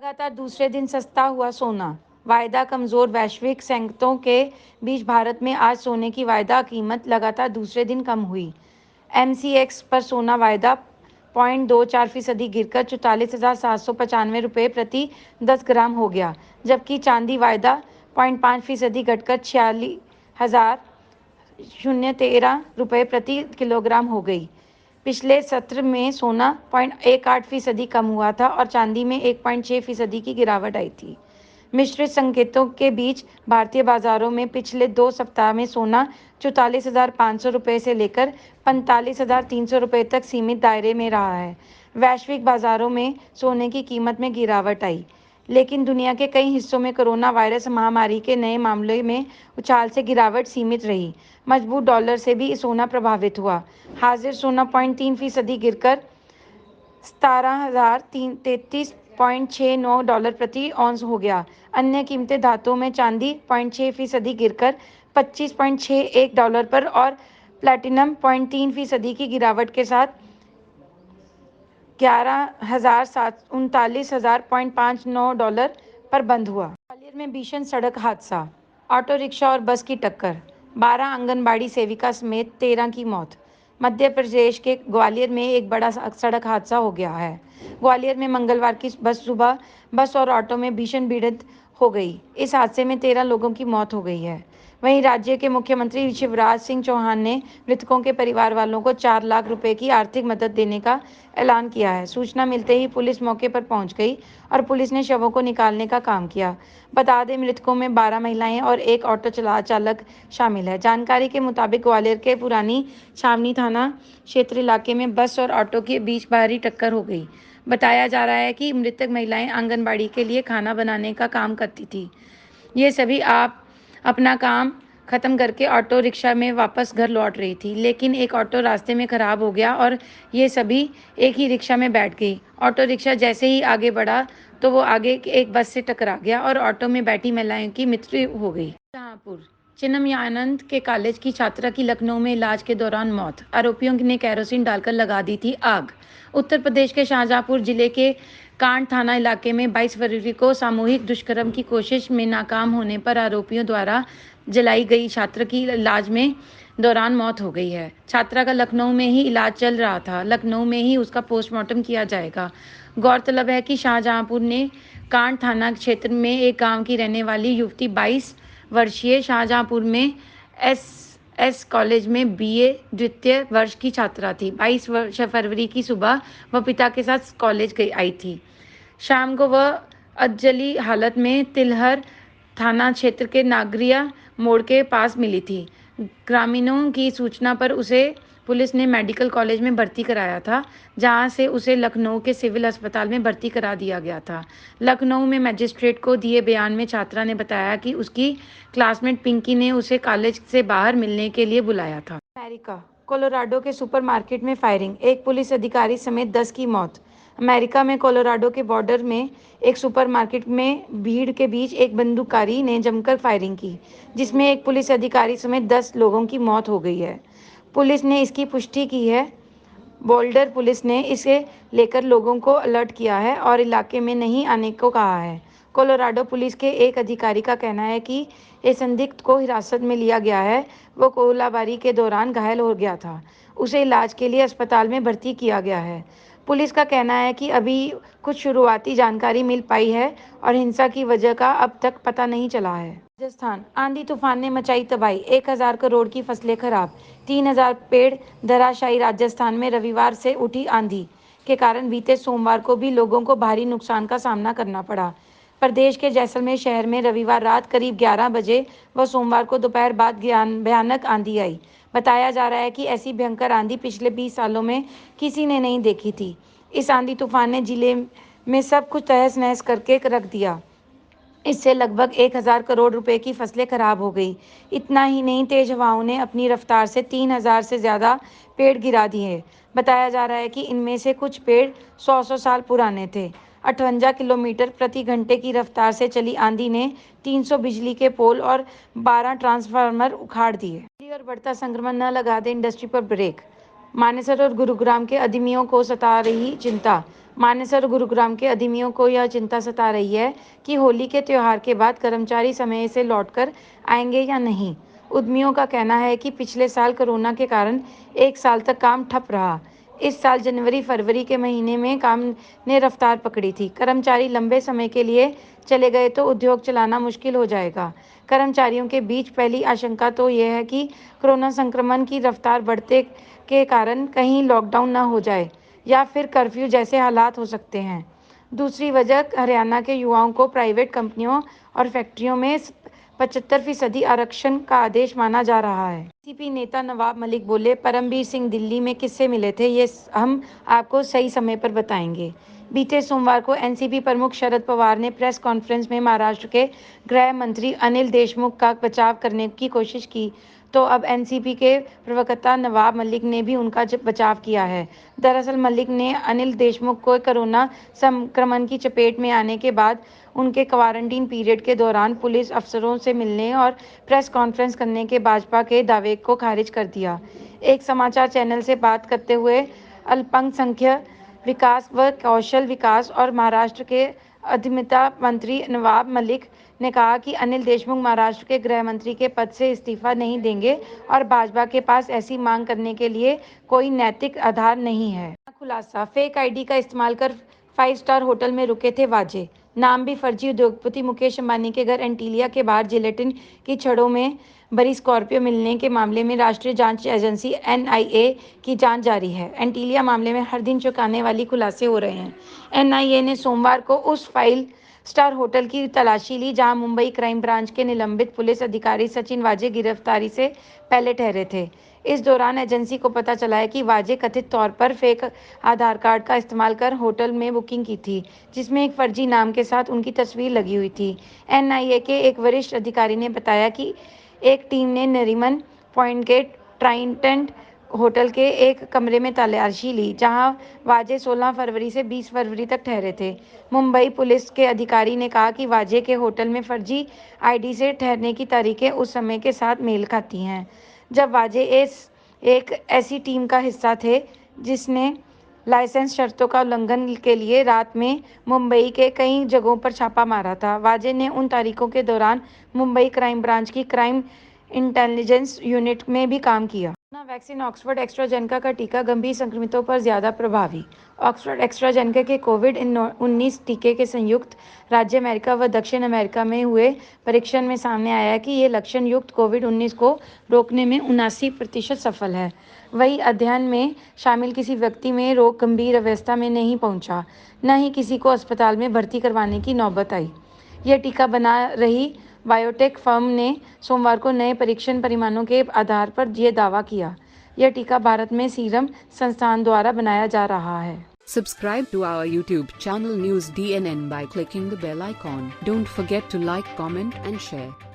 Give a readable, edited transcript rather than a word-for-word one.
लगातार दूसरे दिन सस्ता हुआ सोना। वायदा कमजोर। वैश्विक संकटों के बीच भारत में आज सोने की वायदा कीमत लगातार दूसरे दिन कम हुई। एमसीएक्स पर सोना वायदा 0.24% गिरकर 44,795 रुपये प्रति 10 ग्राम हो गया, जबकि चांदी वायदा 0.5% घटकर 46,013 रुपये प्रति किलोग्राम हो गई। पिछले सत्र में सोना 0.18% कम हुआ था और चांदी में 1.6% की गिरावट आई थी। मिश्रित संकेतों के बीच भारतीय बाजारों में पिछले 2 सप्ताह में सोना 44,500 रुपये से लेकर 45,300 रुपये तक सीमित दायरे में रहा है। वैश्विक बाजारों में सोने की कीमत में गिरावट आई, लेकिन दुनिया के कई हिस्सों में कोरोना वायरस महामारी के नए मामलों में उछाल से गिरावट सीमित रही। मजबूत डॉलर से भी सोना प्रभावित हुआ। हाजिर सोना 0.3% गिरकर $17,033.69 प्रति औंस हो गया। अन्य कीमतें धातुओं में चांदी 0.6% गिरकर $25.61 पर और प्लैटिनम 0.3% की गिरावट के साथ 39,059.59 पर बंद हुआ। ग्वालियर में भीषण सड़क हादसा, ऑटो रिक्शा और बस की टक्कर, 12 आंगनबाड़ी सेविका समेत 13 की मौत। मध्य प्रदेश के ग्वालियर में एक बड़ा सड़क हादसा हो गया है। ग्वालियर में मंगलवार की सुबह बस और ऑटो में भीषण भिड़ंत हो गई। इस हादसे में 13 लोगों की मौत हो गई है। वहीं राज्य के मुख्यमंत्री शिवराज सिंह चौहान ने मृतकों के परिवार वालों को 4 लाख रुपए की आर्थिक मदद देने का ऐलान किया है। सूचना मिलते ही पुलिस मौके पर पहुंच गई और पुलिस ने शवों को निकालने का काम किया। बता दें, मृतकों में 12 महिलाएं और एक ऑटो चालक शामिल है। जानकारी के मुताबिक ग्वालियर के पुरानी छावनी थाना क्षेत्र इलाके में बस और ऑटो के बीच भारी टक्कर हो गई। बताया जा रहा है कि मृतक महिलाएं आंगनबाड़ी के लिए खाना बनाने का काम करती थी। ये सभी आप अपना काम खत्म करके ऑटो रिक्शा में वापस घर लौट रही थी, लेकिन एक ऑटो रास्ते में खराब हो गया और ये सभी एक ही रिक्शा में बैठ गई। ऑटो रिक्शा जैसे ही आगे बढ़ा तो वो आगे एक बस से टकरा गया और ऑटो में बैठी महिलाओं की मृत्यु हो गई। जहांपुर चिन्मयानंद के कॉलेज की छात्रा की लखनऊ में इलाज के दौरान मौत। आरोपियों ने कैरोसिन डालकर लगा दी थी आग। उत्तर प्रदेश के शाहजहांपुर जिले के कांड थाना इलाके में 22 फरवरी को सामूहिक दुष्कर्म की कोशिश में नाकाम होने पर आरोपियों द्वारा जलाई गई छात्र की इलाज में दौरान मौत हो गई है। छात्रा का लखनऊ में ही इलाज चल रहा था। लखनऊ में ही उसका पोस्टमार्टम किया जाएगा। गौरतलब है कि शाहजहांपुर ने कांड थाना क्षेत्र में एक गांव की रहने वाली युवती 22 वर्षीय शाहजहांपुर में एस कॉलेज में बीए द्वितीय वर्ष की छात्रा थी। 22 फरवरी की सुबह वह पिता के साथ कॉलेज आई थी। शाम को वह अधजली हालत में तिलहर थाना क्षेत्र के नागरिया मोड़ के पास मिली थी। ग्रामीणों की सूचना पर उसे पुलिस ने मेडिकल कॉलेज में भर्ती कराया था, जहां से उसे लखनऊ के सिविल अस्पताल में भर्ती करा दिया गया था। लखनऊ में मजिस्ट्रेट को दिए बयान में छात्रा ने बताया कि उसकी क्लासमेट पिंकी ने उसे कॉलेज से बाहर मिलने के लिए बुलाया था। अमेरिका कोलोराडो के सुपरमार्केट में फायरिंग, एक पुलिस अधिकारी समेत 10 की मौत। अमेरिका में कोलोराडो के बॉर्डर में एक सुपरमार्केट में भीड़ के बीच एक बंदूकधारी ने जमकर फायरिंग की, जिसमें एक पुलिस अधिकारी समेत 10 लोगों की मौत हो गई है। पुलिस ने इसकी पुष्टि की है। बोल्डर पुलिस ने इसे लेकर लोगों को अलर्ट किया है और इलाके में नहीं आने को कहा है। कोलोराडो पुलिस के एक अधिकारी का कहना है कि इस संदिग्ध को हिरासत में लिया गया है। वो गोलाबारी के दौरान घायल हो गया था। उसे इलाज के लिए अस्पताल में भर्ती किया गया है। पुलिस का कहना है कि अभी कुछ शुरुआती जानकारी मिल पाई है और हिंसा की वजह का अब तक पता नहीं चला है। राजस्थान आंधी तूफान ने मचाई तबाही, 1,000 करोड़ की फसलें खराब, 3,000 पेड़ धराशायी। राजस्थान में रविवार से उठी आंधी के कारण बीते सोमवार को भी लोगों को भारी नुकसान का सामना करना पड़ा। प्रदेश के जैसलमेर शहर में रविवार रात करीब 11 बजे व सोमवार को दोपहर बाद भयानक आंधी आई। बताया जा रहा है कि ऐसी भयंकर आंधी पिछले 20 सालों में किसी ने नहीं देखी थी। इस आंधी तूफान ने जिले में सब कुछ तहस नहस करके रख दिया। इससे लगभग 1,000 करोड़ रुपए की फसलें खराब हो गई। इतना ही नहीं, तेज हवाओं ने अपनी रफ्तार से 3,000 से ज्यादा पेड़ गिरा दिए। बताया जा रहा है कि इनमें से कुछ पेड़ 100 साल पुराने थे। 58 किलोमीटर प्रति घंटे की रफ्तार से चली आंधी ने 300 बिजली के पोल और 12 ट्रांसफार्मर उखाड़ दिए। और बढ़ता संक्रमण न लगा दे इंडस्ट्री पर ब्रेक। मानेसर और गुरुग्राम के उद्यमियों को सता रही चिंता। मानेसर गुरुग्राम के उद्यमियों को यह चिंता सता रही है कि होली के त्योहार के बाद कर्मचारी समय से लौटकर आएंगे या नहीं। उद्यमियों का कहना है कि पिछले साल कोरोना के कारण 1 साल तक काम ठप रहा। इस साल जनवरी फरवरी के महीने में काम ने रफ्तार पकड़ी थी। कर्मचारी लंबे समय के लिए चले गए तो उद्योग चलाना मुश्किल हो जाएगा। कर्मचारियों के बीच पहली आशंका तो यह है कि कोरोना संक्रमण की रफ्तार बढ़ते के कारण कहीं लॉकडाउन न हो जाए या फिर कर्फ्यू जैसे हालात हो सकते हैं। दूसरी वजह हरियाणा के युवाओं को प्राइवेट कंपनियों और फैक्ट्रियों में 75% आरक्षण का आदेश माना जा रहा है। एनसीपी नेता नवाब मलिक बोले, परमबीर सिंह दिल्ली में किससे मिले थे, ये हम आपको सही समय पर बताएंगे। बीते सोमवार को एनसीपी प्रमुख शरद पवार ने प्रेस कॉन्फ्रेंस में महाराष्ट्र के गृह मंत्री अनिल देशमुख का बचाव करने की कोशिश की, तो अब एनसीपी के प्रवक्ता नवाब मलिक ने भी उनका बचाव किया है। दरअसल मलिक ने अनिल देशमुख को कोरोना संक्रमण की चपेट में आने के बाद उनके क्वारंटीन पीरियड के दौरान पुलिस अफसरों से मिलने और प्रेस कॉन्फ्रेंस करने के भाजपा के दावे को खारिज कर दिया। एक समाचार चैनल से बात करते हुए अल्पसंख्यक विकास व कौशल विकास और महाराष्ट्र के उद्यमिता मंत्री नवाब मलिक ने कहा कि अनिल देशमुख महाराष्ट्र के गृह मंत्री के पद से इस्तीफा नहीं देंगे और भाजपा के पास ऐसी मांग करने के लिए कोई नैतिक आधार नहीं है। खुलासा, फेक आईडी का इस्तेमाल कर 5 स्टार होटल में रुके थे वाजे। नाम भी फर्जी। उद्योगपति मुकेश अंबानी के घर एंटीलिया के बाहर जिलेटिन की छड़ों में भरी स्कॉर्पियो मिलने के मामले में राष्ट्रीय जांच एजेंसी एनआईए की जांच जारी है। एंटीलिया मामले में हर दिन चौंकाने वाली खुलासे हो रहे हैं। एनआईए ने सोमवार को उस 5 स्टार होटल की तलाशी ली जहां मुंबई क्राइम ब्रांच के निलंबित पुलिस अधिकारी सचिन वाजे गिरफ्तारी से पहले ठहरे थे। इस दौरान एजेंसी को पता चला है कि वाजे कथित तौर पर फेक आधार कार्ड का इस्तेमाल कर होटल में बुकिंग की थी, जिसमें एक फर्जी नाम के साथ उनकी तस्वीर लगी हुई थी। एनआईए के एक वरिष्ठ अधिकारी ने बताया कि एक टीम ने नरीमन पॉइंट के ट्राइडेंट होटल के एक कमरे में तलाशी ली, जहां वाजे 16 फरवरी से 20 फरवरी तक ठहरे थे। मुंबई पुलिस के अधिकारी ने कहा कि वाजे के होटल में फर्जी आईडी से ठहरने की तारीखें उस समय के साथ मेल खाती हैं जब वाजे एक ऐसी टीम का हिस्सा थे जिसने लाइसेंस शर्तों का उल्लंघन के लिए रात में मुंबई के कई जगहों पर छापा मारा था। वाजे ने उन तारीखों के दौरान मुंबई क्राइम ब्रांच की क्राइम इंटेलिजेंस यूनिट में भी काम किया। वैक्सीन ऑक्सफोर्ड एस्ट्राजेनेका का टीका गंभीर संक्रमितों पर ज्यादा प्रभावी। ऑक्सफोर्ड एस्ट्राजेनेका के कोविड-19 टीके के संयुक्त राज्य अमेरिका व दक्षिण अमेरिका में हुए परीक्षण में सामने आया कि ये लक्षण युक्त कोविड-19 को रोकने में 79% सफल है। वहीं अध्ययन में शामिल किसी व्यक्ति में रोग गंभीर अवस्था में नहीं पहुंचा, न ही किसी को अस्पताल में भर्ती करवाने की नौबत आई। यह टीका बना रही बायोटेक फर्म ने सोमवार को नए परीक्षण परिणामों के आधार पर यह दावा किया। यह टीका भारत में सीरम संस्थान द्वारा बनाया जा रहा है। Subscribe to our YouTube channel News DNN by clicking the bell icon. Don't forget to like, comment and share.